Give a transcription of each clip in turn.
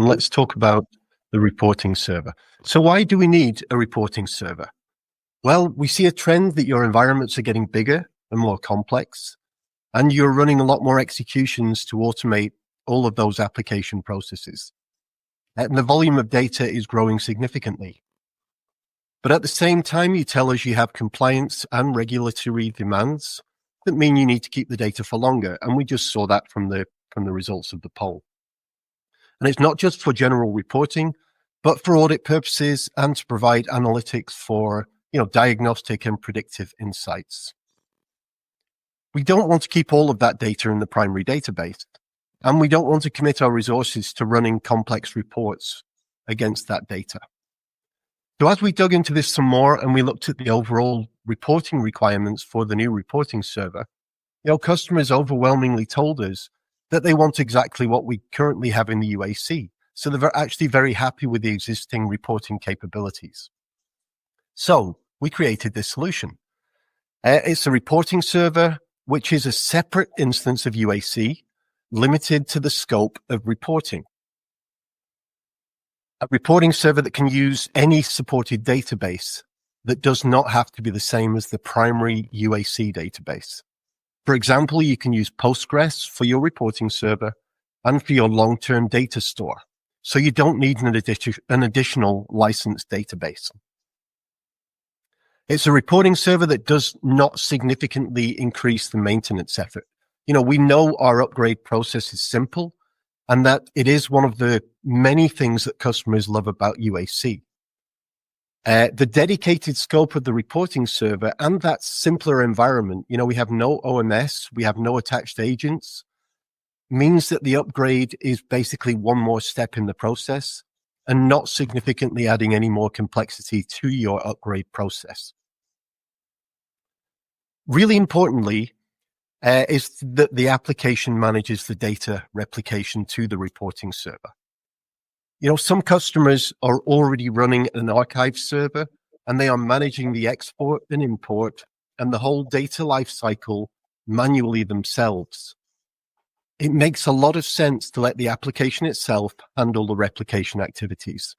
and let's talk about the reporting server. So why do we need a reporting server? Well, we see a trend that your environments are getting bigger and more complex, and you're running a lot more executions to automate all of those application processes. And the volume of data is growing significantly. But at the same time, you tell us you have compliance and regulatory demands that mean you need to keep the data for longer. And we just saw that from the results of the poll. And it's not just for general reporting, but for audit purposes and to provide analytics for, diagnostic and predictive insights. We don't want to keep all of that data in the primary database, and we don't want to commit our resources to running complex reports against that data. So as we dug into this some more and we looked at the overall reporting requirements for the new reporting server, customers overwhelmingly told us that they want exactly what we currently have in the UAC. So they're actually very happy with the existing reporting capabilities. So we created this solution. It's a reporting server, which is a separate instance of UAC, limited to the scope of reporting. A reporting server that can use any supported database that does not have to be the same as the primary UAC database. For example, you can use Postgres for your reporting server and for your long-term data store. So you don't need an additional licensed database. It's a reporting server that does not significantly increase the maintenance effort. We know our upgrade process is simple and that it is one of the many things that customers love about UAC. The dedicated scope of the reporting server and that simpler environment, we have no OMS, we have no attached agents, means that the upgrade is basically one more step in the process and not significantly adding any more complexity to your upgrade process. Really importantly, is that the application manages the data replication to the reporting server. Some customers are already running an archive server and they are managing the export and import and the whole data lifecycle manually themselves. It makes a lot of sense to let the application itself handle the replication activities.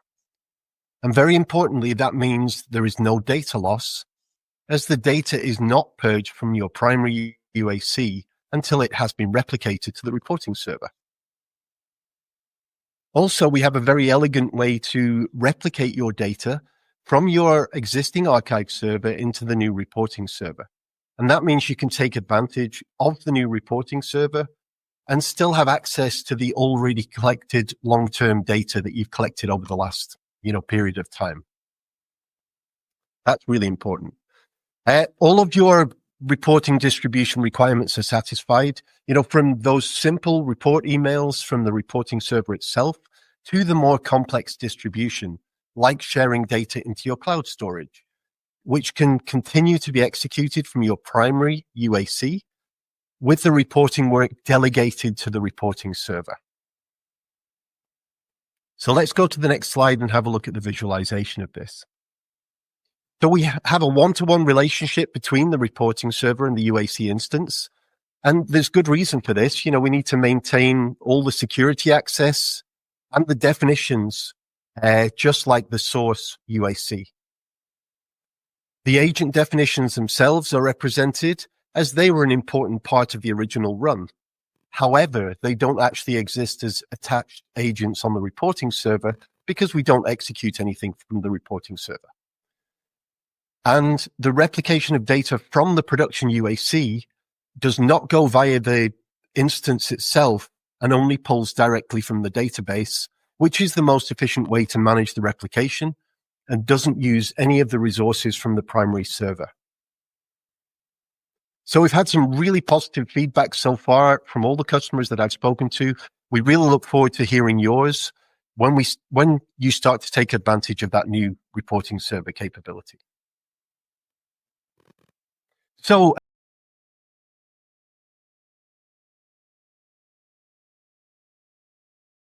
And very importantly, that means there is no data loss, as the data is not purged from your primary UAC until it has been replicated to the reporting server. Also, we have a very elegant way to replicate your data from your existing archive server into the new reporting server. And that means you can take advantage of the new reporting server and still have access to the already collected long-term data that you've collected over the last, period of time. That's really important. All of your reporting distribution requirements are satisfied, from those simple report emails from the reporting server itself to the more complex distribution, like sharing data into your cloud storage, which can continue to be executed from your primary UAC with the reporting work delegated to the reporting server. So let's go to the next slide and have a look at the visualization of this. So we have a one-to-one relationship between the reporting server and the UAC instance. And there's good reason for this. We need to maintain all the security access and the definitions, just like the source UAC. The agent definitions themselves are represented as they were an important part of the original run. However, they don't actually exist as attached agents on the reporting server because we don't execute anything from the reporting server. And the replication of data from the production UAC does not go via the instance itself and only pulls directly from the database, which is the most efficient way to manage the replication and doesn't use any of the resources from the primary server. So we've had some really positive feedback so far from all the customers that I've spoken to. We really look forward to hearing yours when you start to take advantage of that new reporting server capability. So